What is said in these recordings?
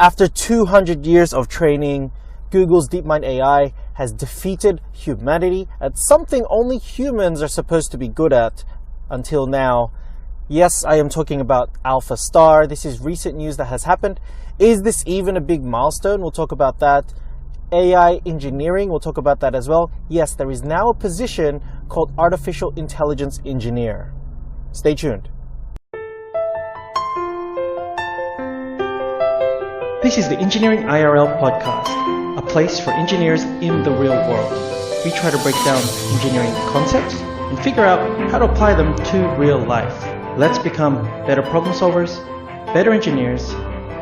After 200 years of training, Google's DeepMind AI has defeated humanity at something only humans are supposed to be good at until now. Yes, I am talking about Alpha Star. This is recent news that has happened. Is this even a big milestone? We'll talk about that. AI engineering, we'll talk about that as well. Yes, there is now a position called Artificial Intelligence Engineer. Stay tuned. This is the Engineering IRL podcast, a place for engineers in the real world. We try to break down engineering concepts and figure out how to apply them to real life. Let's become better problem solvers, better engineers.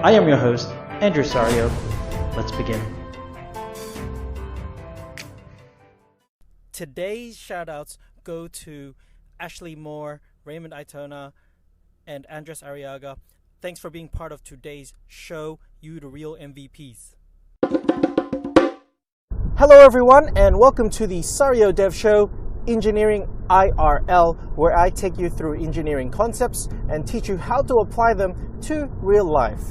I am your host, Andrew Sario. Let's begin. Today's shoutouts go to Ashley Moore, Raymond Itona, and Andres Arriaga. Thanks for being part of today's show, You the Real MVPs. Hello everyone, and welcome to the Sario Dev Show, Engineering IRL, where I take you through engineering concepts and teach you how to apply them to real life.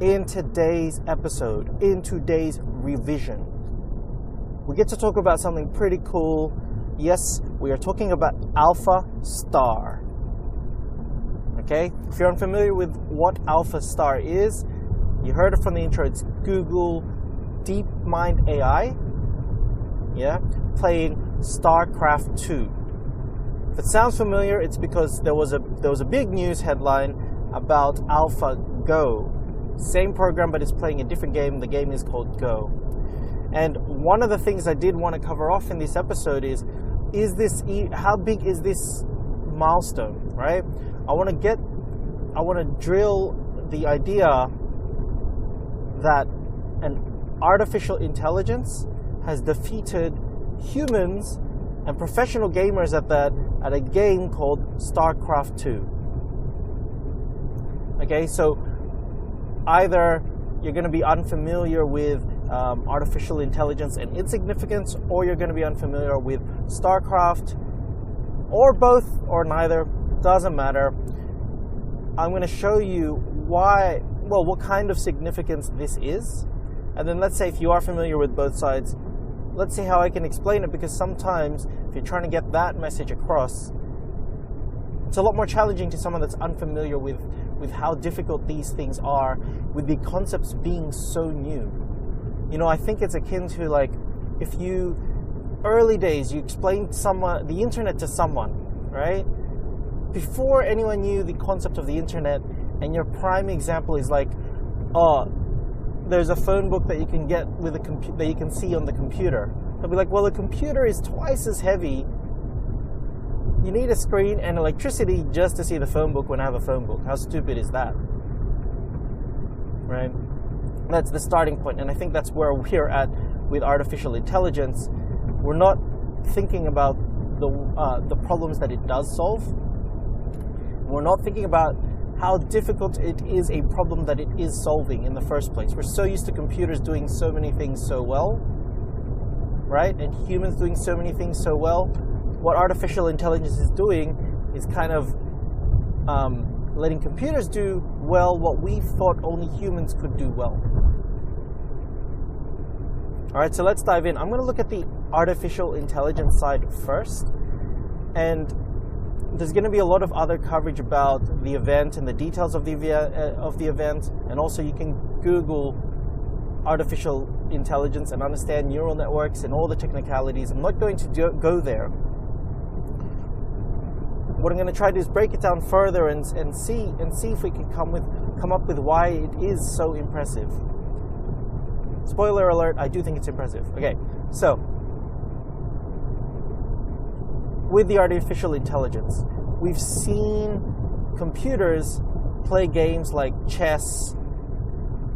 In today's episode, in today's revision, we get to talk about something pretty cool. Yes, we are talking about Alpha Star. Okay, if you're unfamiliar with what Alpha Star is, you heard it from the intro. It's Google DeepMind AI, playing StarCraft 2. If it sounds familiar, it's because there was a big news headline about AlphaGo. Same program, but it's playing a different game. The game is called Go. And one of the things I did want to cover off in this episode is how big is this milestone, right? I want to drill the idea that an artificial intelligence has defeated humans and professional gamers at a game called StarCraft 2. Okay, so either you're going to be unfamiliar with artificial intelligence and its significance, or you're going to be unfamiliar with StarCraft, or both, or neither. Doesn't matter. I'm going to show you what kind of significance this is, and then let's say if you are familiar with both sides, let's see how I can explain it, because sometimes if you're trying to get that message across, it's a lot more challenging to someone that's unfamiliar with how difficult these things are, with the concepts being so new. You know, I think it's akin to like if you, early days, you explained the internet to someone, right? Before anyone knew the concept of the internet, and your prime example is like, there's a phone book that you can get with that you can see on the computer. They'll be like, well, the computer is twice as heavy. You need a screen and electricity just to see the phone book when I have a phone book. How stupid is that? Right? That's the starting point, and I think that's where we're at with artificial intelligence. We're not thinking about the problems that it does solve. We're not thinking about how difficult it is a problem that it is solving in the first place. We're so used to computers doing so many things so well, right? And humans doing so many things so well. What artificial intelligence is doing is kind of letting computers do well what we thought only humans could do well. All right, so let's dive in. I'm going to look at the artificial intelligence side first, and there's going to be a lot of other coverage about the event and the details of the event, and also you can Google artificial intelligence and understand neural networks and all the technicalities. I'm not going to go there. What I'm going to try to do is break it down further and see if we can come up with why it is so impressive. Spoiler alert, I do think it's impressive. Okay, so with the artificial intelligence, we've seen computers play games like chess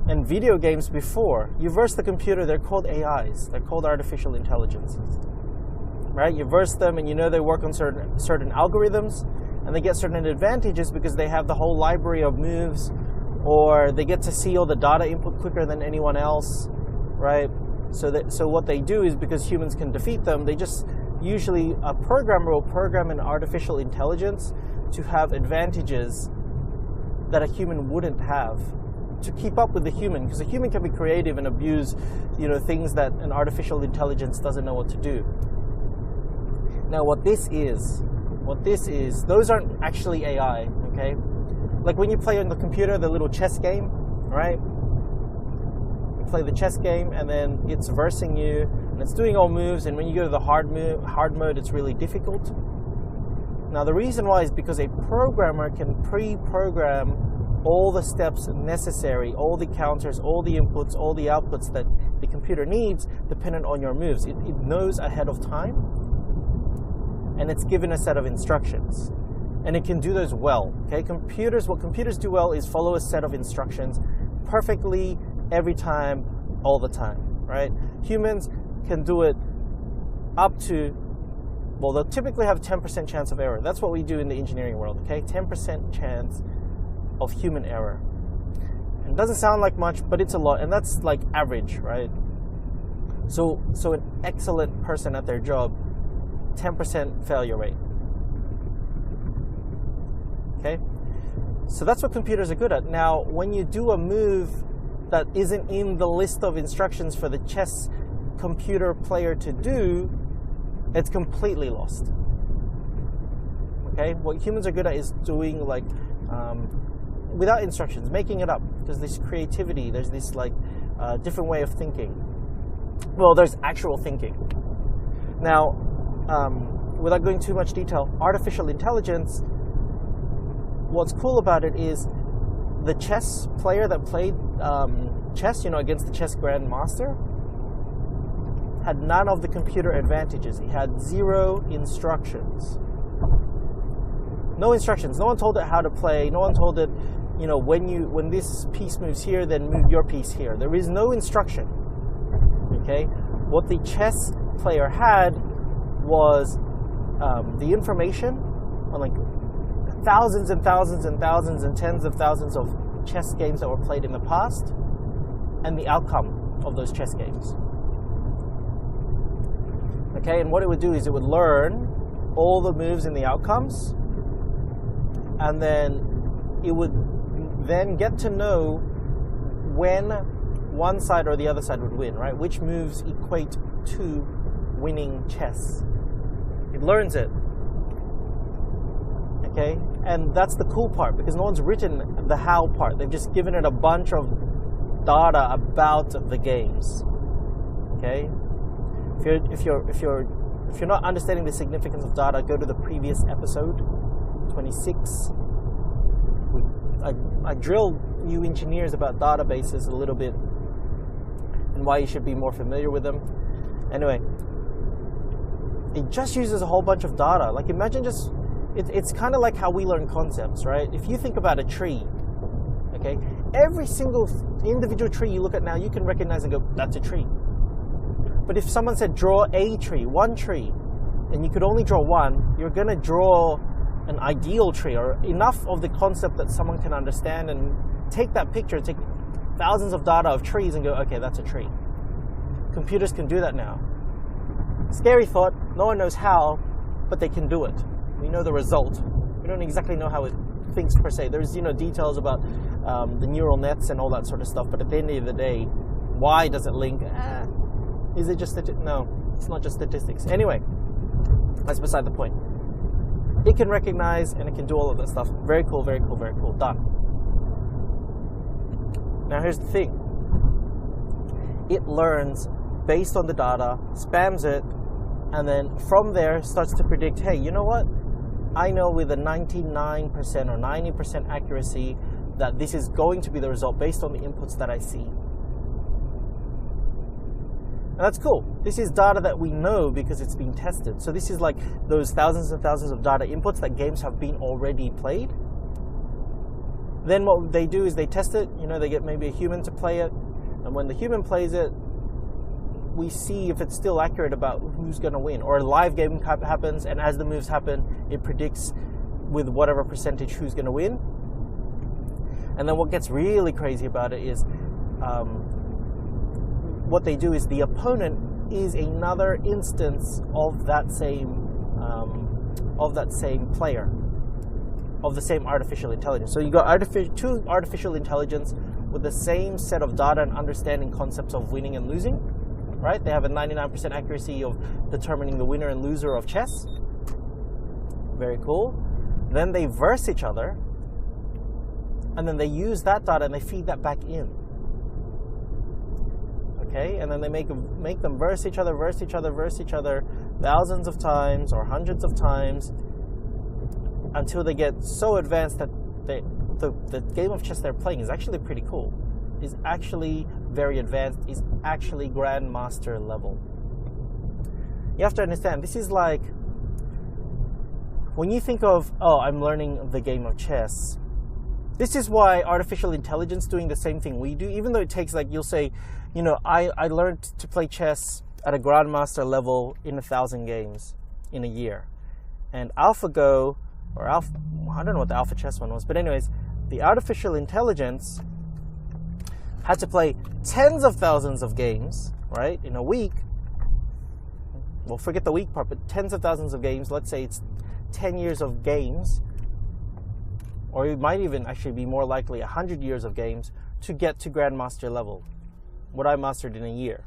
and video games before. You verse the computer, they're called AIs. They're called artificial intelligences. Right? You verse them and you know they work on certain algorithms, and they get certain advantages because they have the whole library of moves, or they get to see all the data input quicker than anyone else, right? So what they do is, because humans can defeat them, they just usually a programmer will program an artificial intelligence to have advantages that a human wouldn't have to keep up with the human, because a human can be creative and abuse, things that an artificial intelligence doesn't know what to do. Now, what this is, those aren't actually AI, okay? Like when you play on the computer, the little chess game, right? You play the chess game and then it's versing you and it's doing all moves, and when you go to the hard mode, it's really difficult. Now, the reason why is because a programmer can pre-program all the steps necessary, all the counters, all the inputs, all the outputs that the computer needs dependent on your moves. It knows ahead of time, and it's given a set of instructions. And it can do those well, okay? What computers do well is follow a set of instructions perfectly every time, all the time, right? Humans can do it up to, well, they'll typically have a 10% chance of error. That's what we do in the engineering world, okay? 10% chance of human error. It doesn't sound like much, but it's a lot, and that's like average, right? So an excellent person at their job, 10% failure rate. Okay? So that's what computers are good at. Now, when you do a move that isn't in the list of instructions for the chess computer player to do, it's completely lost. Okay? What humans are good at is doing like without instructions, making it up. There's this creativity, there's this like different way of thinking. Well, there's actual thinking. Now, without going too much detail, artificial intelligence, what's cool about it is the chess player that played chess, against the chess grandmaster, had none of the computer advantages. He had 0 instructions. No instructions. No one told it how to play. No one told it, when this piece moves here, then move your piece here. There is no instruction. Okay? What the chess player had was the information on like thousands and thousands and thousands and tens of thousands of chess games that were played in the past, and the outcome of those chess games. Okay, and what it would do is it would learn all the moves and the outcomes, and then it would then get to know when one side or the other side would win, right? Which moves equate to winning chess. It learns it. Okay, and that's the cool part, because no one's written the how part. They've just given it a bunch of data about the games. Okay, if you're not understanding the significance of data, go to the previous episode, 26. I drill you engineers about databases a little bit and why you should be more familiar with them. Anyway, it just uses a whole bunch of data. Like, imagine just, it's kind of like how we learn concepts, right? If you think about a tree, okay, every single individual tree you look at now, you can recognize and go, that's a tree. But if someone said, draw a tree, one tree, and you could only draw one, you're going to draw an ideal tree, or enough of the concept that someone can understand, and take that picture, take thousands of data of trees and go, okay, that's a tree. Computers can do that now. Scary thought, no one knows how, but they can do it. We know the result. We don't exactly know how it thinks per se. There's details about the neural nets and all that sort of stuff, but at the end of the day, why does it link? Is it just no, it's not just statistics. Anyway, that's beside the point. It can recognize and it can do all of that stuff. Very cool, very cool, very cool. Done. Now here's the thing. It learns based on the data, spams it, and then from there starts to predict, hey, you know what? I know with a 99% or 90% accuracy that this is going to be the result based on the inputs that I see. And that's cool. This is data that we know because it's been tested. So this is like those thousands and thousands of data inputs that games have been already played. Then what they do is they test it. They get maybe a human to play it. And when the human plays it, we see if it's still accurate about who's going to win. Or a live game happens, and as the moves happen, it predicts with whatever percentage who's going to win. And then what gets really crazy about it is what they do is the opponent is another instance of that same player, of the same artificial intelligence. So you got two artificial intelligence with the same set of data and understanding concepts of winning and losing, right? They have a 99% accuracy of determining the winner and loser of chess. Very cool. Then they verse each other, and then they use that data and they feed that back in. Okay, and then they make them verse each other thousands of times or hundreds of times until they get so advanced that the game of chess they're playing is actually pretty cool, is actually very advanced, is actually grandmaster level. You have to understand, this is like when you think of, oh, I'm learning the game of chess. This is why artificial intelligence doing the same thing we do, even though it takes, like, you'll say, you know, I learned to play chess at a grandmaster level in 1,000 games in a year. And AlphaGo, or I don't know what the Alpha Chess one was, but anyways, the artificial intelligence had to play tens of thousands of games, right, in a week. Well, forget the week part, but tens of thousands of games. Let's say it's 10 years of games, or it might even actually be more likely 100 years of games to get to grandmaster level, what I mastered in a year.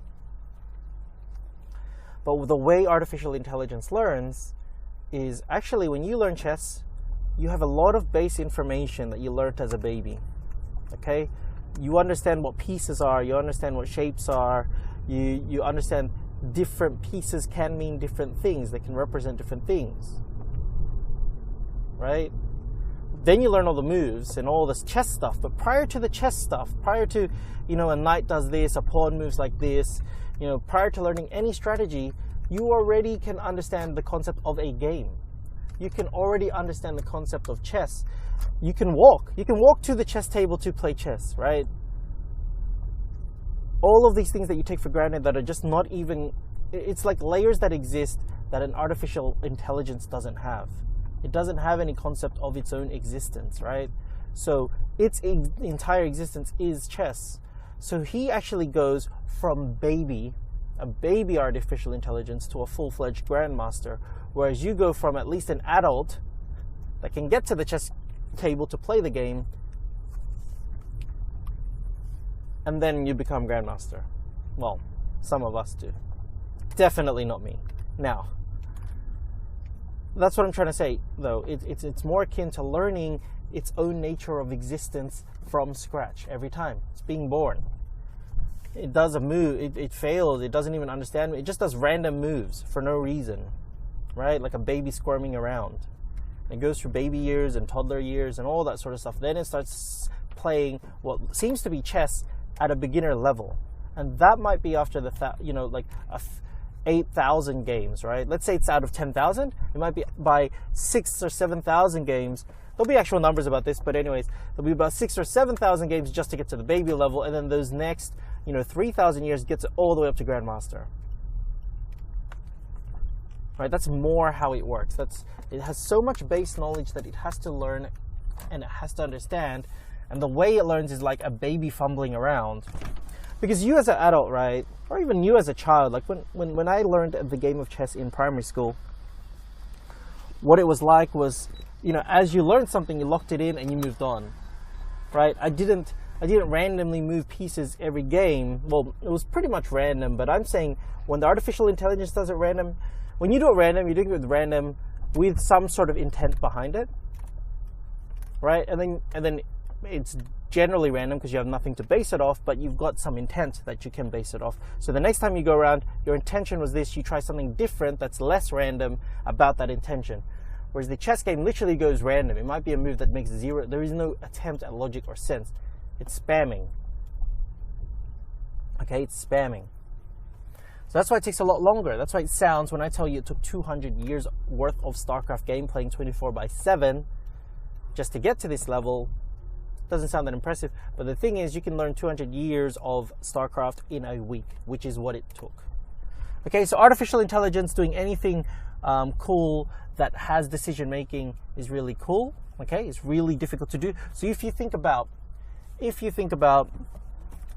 But the way artificial intelligence learns is actually when you learn chess, you have a lot of base information that you learned as a baby. Okay? You understand what pieces are, you understand what shapes are, you understand different pieces can mean different things, they can represent different things. Right? Then you learn all the moves and all this chess stuff. But prior to the chess stuff, prior to, you know, a knight does this, a pawn moves like this, you know, prior to learning any strategy, you already can understand the concept of a game. You can already understand the concept of chess. You can walk to the chess table to play chess, right? All of these things that you take for granted that are just not even, it's like layers that exist that an artificial intelligence doesn't have. It doesn't have any concept of its own existence, right? So its entire existence is chess. So he actually goes from a baby artificial intelligence to a full-fledged grandmaster, whereas you go from at least an adult that can get to the chess table to play the game, and then you become grandmaster. Well, some of us do. Definitely not me. Now, that's what I'm trying to say, though. It's more akin to learning its own nature of existence from scratch every time. It's being born. It does a move, it fails, it doesn't even understand, it just does random moves for no reason, right? Like a baby squirming around. It goes through baby years and toddler years and all that sort of stuff. Then it starts playing what seems to be chess at a beginner level. And that might be after the, 8,000 games, right? Let's say it's out of 10,000. It might be by 6,000 or 7,000 games. There'll be actual numbers about this, but anyways, there'll be about 6,000 or 7,000 games just to get to the baby level, and then those next, 3,000 years gets it all the way up to grandmaster. Right? That's more how it works. It has so much base knowledge that it has to learn and it has to understand, and the way it learns is like a baby fumbling around. Because you as an adult, right, or even you as a child, like when I learned the game of chess in primary school, what it was like was, as you learned something, you locked it in and you moved on, right? I didn't randomly move pieces every game. Well, it was pretty much random, but I'm saying when the artificial intelligence does it random, when you do it random, you're doing it with random with some sort of intent behind it, right? And then it's generally random because you have nothing to base it off, but you've got some intent that you can base it off. So the next time you go around, your intention was this, you try something different that's less random about that intention. Whereas the chess game literally goes random. It might be a move that makes zero. There is no attempt at logic or sense. It's spamming. Okay, it's spamming. So that's why it takes a lot longer. That's why it sounds, when I tell you it took 200 years worth of StarCraft game playing 24/7 just to get to this level, doesn't sound that impressive. But the thing is, you can learn 200 years of StarCraft in a week, which is what it took. Okay, so artificial intelligence doing anything cool that has decision making is really cool. Okay, it's really difficult to do. So if you think about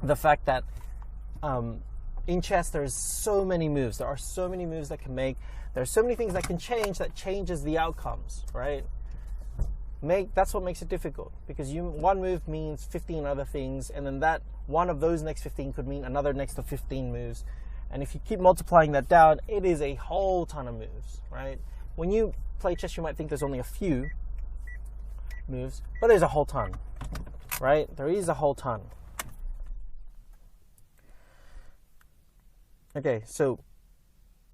the fact that in chess there's so many moves, there are so many moves that can make, there's so many things that can change that changes the outcomes, right? That's what makes it difficult, because one move means 15 other things, and then that one of those next 15 could mean another next to 15 moves. And if you keep multiplying that down, it is a whole ton of moves, right? When you play chess, you might think there's only a few moves, but there's a whole ton, right? There is a whole ton. Okay, so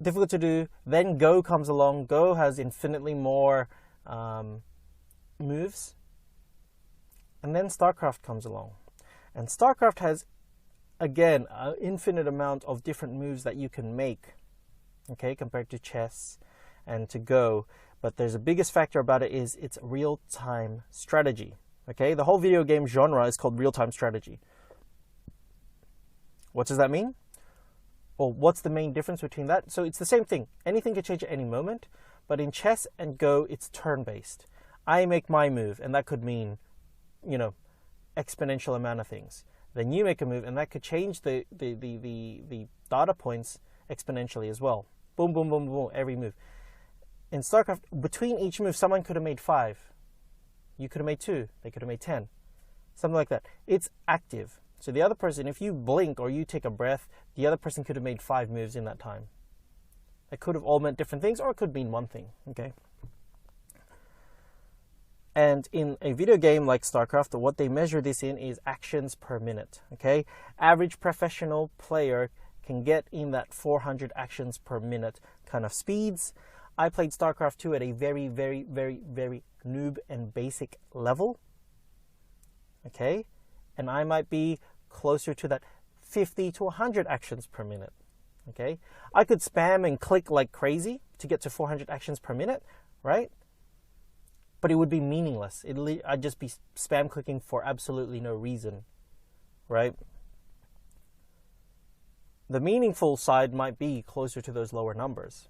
difficult to do. Then Go comes along. Go has infinitely more moves. And then StarCraft comes along. And StarCraft has, again, an infinite amount of different moves that you can make, okay, compared to chess and to Go. But there's a biggest factor about it is it's real-time strategy, okay? The whole video game genre is called real-time strategy. What does that mean? Well, what's the main difference between that? So it's the same thing. Anything can change at any moment, but in chess and Go, it's turn-based. I make my move, and that could mean, you know, exponential amount of things. Then you make a move, and that could change the data points exponentially as well. Boom, boom, boom, boom, every move. In StarCraft, between each move, someone could have made 5. You could have made 2. They could have made 10. Something like that. It's active. So the other person, if you blink or you take a breath, the other person could have made 5 moves in that time. It could have all meant different things, or it could mean one thing, okay? And in a video game like StarCraft, what they measure this in is actions per minute, okay? Average professional player can get in that 400 actions per minute kind of speeds. I played StarCraft 2 at a very, very, very, very noob and basic level, okay? And I might be closer to that 50 to 100 actions per minute, okay? I could spam and click like crazy to get to 400 actions per minute, right? But it would be meaningless. I'd just be spam clicking for absolutely no reason, right? The meaningful side might be closer to those lower numbers.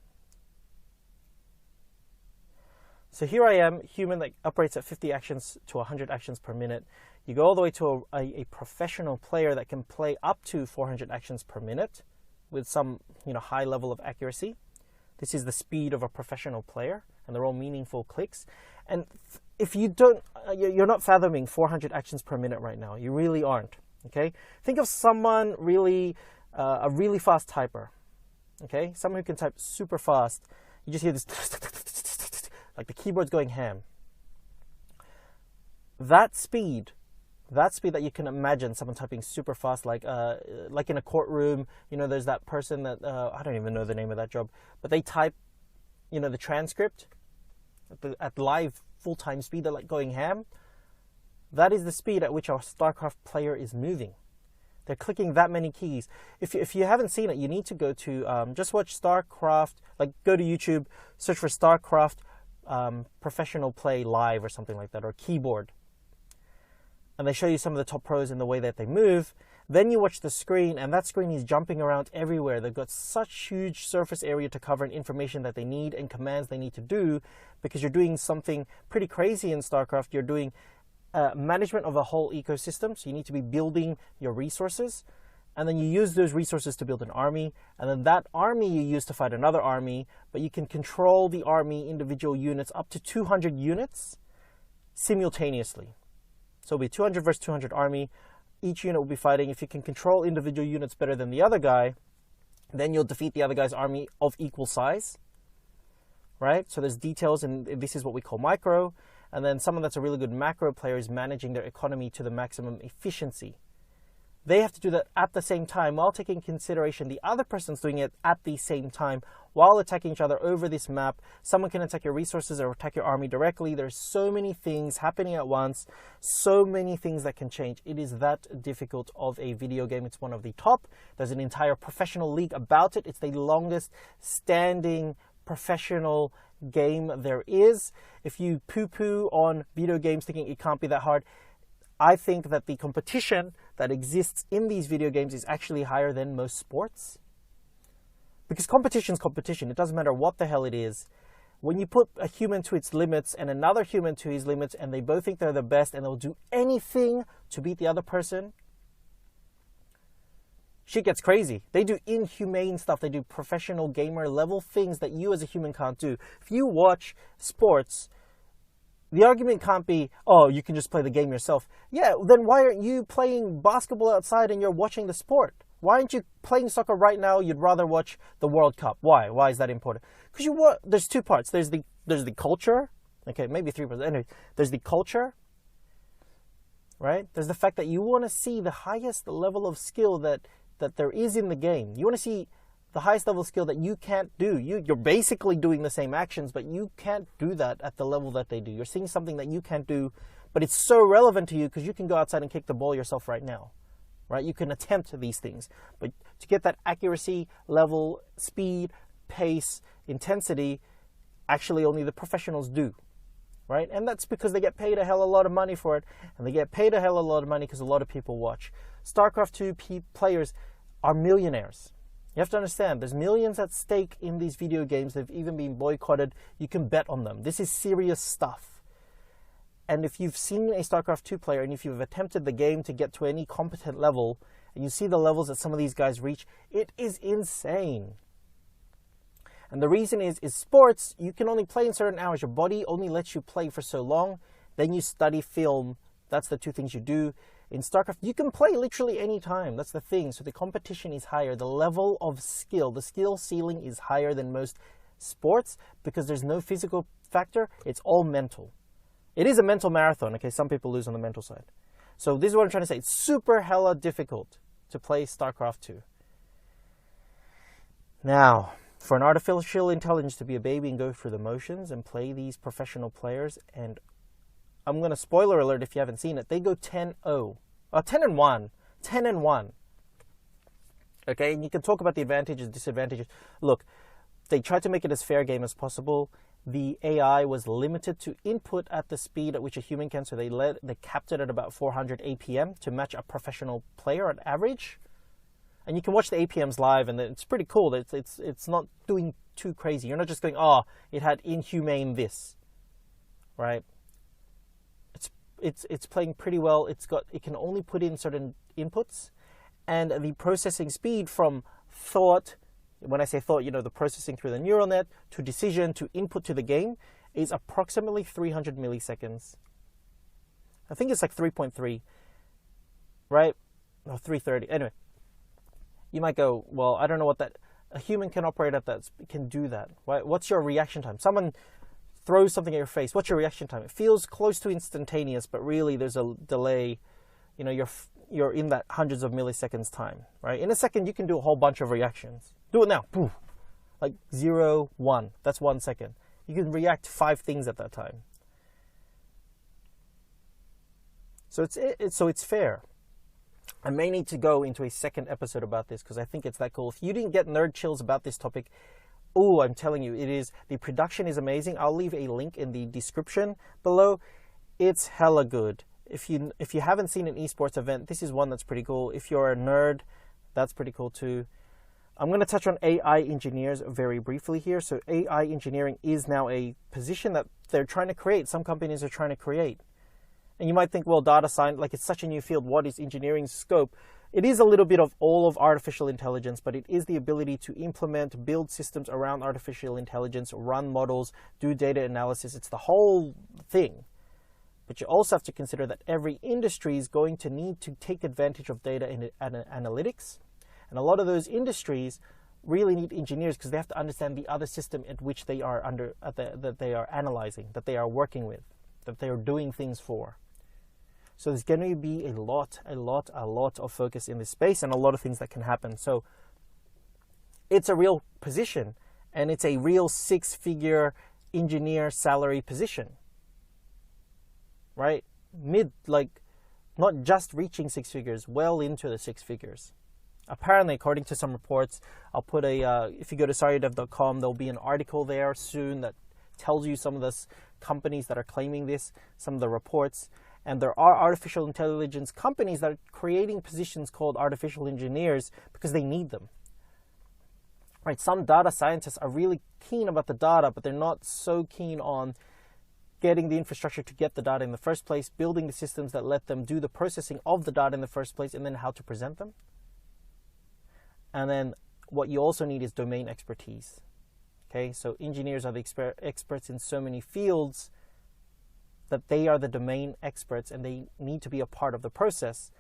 So here I am, human that operates at 50 actions to 100 actions per minute. You go all the way to a professional player that can play up to 400 actions per minute with some, high level of accuracy. This is the speed of a professional player, and they're all meaningful clicks. And if you don't, you're not fathoming 400 actions per minute right now. You really aren't, okay? Think of someone a really fast typer, okay? Someone who can type super fast. You just hear this, like the keyboard's going ham. That speed that you can imagine someone typing super fast, like in a courtroom, there's that person that, I don't even know the name of that job, but they type, the transcript at live full-time speed, they're like going ham. That is the speed at which our StarCraft player is moving. They're clicking that many keys. If you haven't seen it, you need to go to, just watch StarCraft, like go to YouTube, search for StarCraft professional play live or something like that, or keyboard. And they show you some of the top pros in the way that they move. Then you watch the screen, and that screen is jumping around everywhere. They've got such huge surface area to cover and information that they need and commands they need to do, because you're doing something pretty crazy in StarCraft. You're doing management of a whole ecosystem, so you need to be building your resources, and then you use those resources to build an army, and then that army you use to fight another army, but you can control the army individual units up to 200 units simultaneously. So it'll be 200 versus 200 army. Each unit will be fighting. If you can control individual units better than the other guy, then you'll defeat the other guy's army of equal size, right? So there's details, and this is what we call micro. And then someone that's a really good macro player is managing their economy to the maximum efficiency. They have to do that at the same time while taking consideration the other person's doing it at the same time while attacking each other over this map. Someone can attack your resources or attack your army directly. There's so many things happening at once, so many things that can change. It is that difficult of a video game. It's one of the top. There's an entire professional league about it. It's the longest standing professional game there is. If you poo-poo on video games thinking it can't be that hard, I think that the competition that exists in these video games is actually higher than most sports. Because competition is competition. It doesn't matter what the hell it is. When you put a human to its limits and another human to his limits, and they both think they're the best and they'll do anything to beat the other person, shit gets crazy. They do inhumane stuff. They do professional gamer level things that you as a human can't do. If you watch sports, The argument can't be, oh, you can just play the game yourself. Yeah, then why aren't you playing basketball outside and you're watching the sport? Why aren't you playing soccer right now? You'd rather watch the World Cup. Why? Why is that important? Because there's two parts. There's the culture. Okay, maybe 3 parts. Anyway, there's the culture, right? There's the fact that you want to see the highest level of skill that there is in the game. You want to see the highest level of skill that you can't do. You're basically doing the same actions, but you can't do that at the level that they do. You're seeing something that you can't do, but it's so relevant to you because you can go outside and kick the ball yourself right now, right? You can attempt these things, but to get that accuracy, level, speed, pace, intensity, actually only the professionals do, right? And that's because they get paid a hell of a lot of money for it, and they get paid a hell of a lot of money because a lot of people watch. StarCraft 2 players are millionaires. You have to understand, there's millions at stake in these video games. They've even been boycotted. You can bet on them. This is serious stuff. And if you've seen a StarCraft 2 player, and if you've attempted the game to get to any competent level, and you see the levels that some of these guys reach, it is insane. And the reason is sports, you can only play in certain hours. Your body only lets you play for so long. Then you study film. That's the two things you do. In StarCraft, you can play literally any time. That's the thing. So the competition is higher. The level of skill, the skill ceiling is higher than most sports because there's no physical factor. It's all mental. It is a mental marathon. Okay, some people lose on the mental side. So this is what I'm trying to say. It's super hella difficult to play StarCraft 2. Now, for an artificial intelligence to be a baby and go through the motions and play these professional players, and I'm going to spoiler alert if you haven't seen it, they go 10-0. 10-1. 10-1. Okay, and you can talk about the advantages, disadvantages. Look, they tried to make it as fair a game as possible. The AI was limited to input at the speed at which a human can, so they capped it at about 400 APM to match a professional player at average. And you can watch the APMs live, and it's pretty cool. It's not doing too crazy. You're not just going, oh, it had inhumane this, right? It's playing pretty well. It can only put in certain inputs, and the processing speed from thought, when I say thought, the processing through the neural net to decision to input to the game is approximately 300 milliseconds. I think it's like 3.3, right? No, 330. Anyway, you might go, well, I don't know what that. A human can operate at that, can do that, right? What's your reaction time? Someone throws something at your face. What's your reaction time? It feels close to instantaneous, but really there's a delay. You're in that hundreds of milliseconds time, right? In a second, you can do a whole bunch of reactions. Do it now. Poof. Like 0, 1. That's 1 second. You can react 5 things at that time. So it's fair. I may need to go into a second episode about this because I think it's that cool. If you didn't get nerd chills about this topic, oh, I'm telling you, the production is amazing. I'll leave a link in the description below. It's hella good. If you haven't seen an esports event, this is one that's pretty cool. If you're a nerd, that's pretty cool too. I'm going to touch on AI engineers very briefly here. So AI engineering is now a position that they're trying to create. Some companies are trying to create. And you might think, well, data science, like it's such a new field. What is engineering's scope? It is a little bit of all of artificial intelligence, but it is the ability to implement, build systems around artificial intelligence, run models, do data analysis. It's the whole thing. But you also have to consider that every industry is going to need to take advantage of data and analytics. And a lot of those industries really need engineers because they have to understand the other system at which they are that they are analyzing, that they are working with, that they are doing things for. So there's going to be a lot of focus in this space and a lot of things that can happen. So it's a real position, and it's a real 6-figure engineer salary position, right? Not just reaching 6 figures, well into the 6 figures. Apparently, according to some reports, I'll put if you go to sorrydev.com, there'll be an article there soon that tells you some of the companies that are claiming this, some of the reports. And there are artificial intelligence companies that are creating positions called artificial engineers because they need them. Right? Some data scientists are really keen about the data, but they're not so keen on getting the infrastructure to get the data in the first place, building the systems that let them do the processing of the data in the first place, and then how to present them. And then what you also need is domain expertise. Okay, so engineers are the experts in so many fields that they are the domain experts and they need to be a part of the process.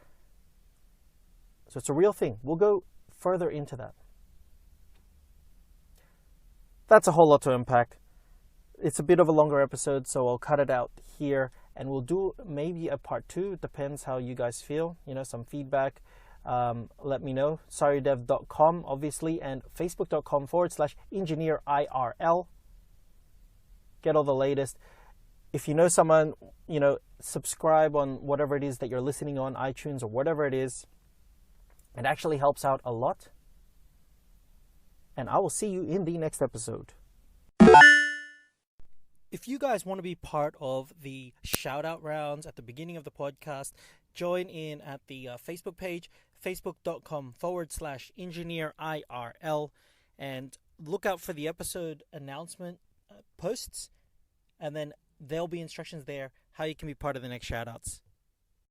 So it's a real thing. We'll go further into that. That's a whole lot to unpack. It's a bit of a longer episode, so I'll cut it out here and we'll do maybe a part 2. It depends how you guys feel, some feedback. Let me know. Sorrydev.com, obviously, and facebook.com/engineerirl. Get all the latest. If you know someone, subscribe on whatever it is that you're listening on, iTunes or whatever it is. It actually helps out a lot. And I will see you in the next episode. If you guys want to be part of the shout out rounds at the beginning of the podcast, join in at the Facebook page, facebook.com/engineerirl, and look out for the episode announcement posts, and then there'll be instructions there how you can be part of the next shout outs.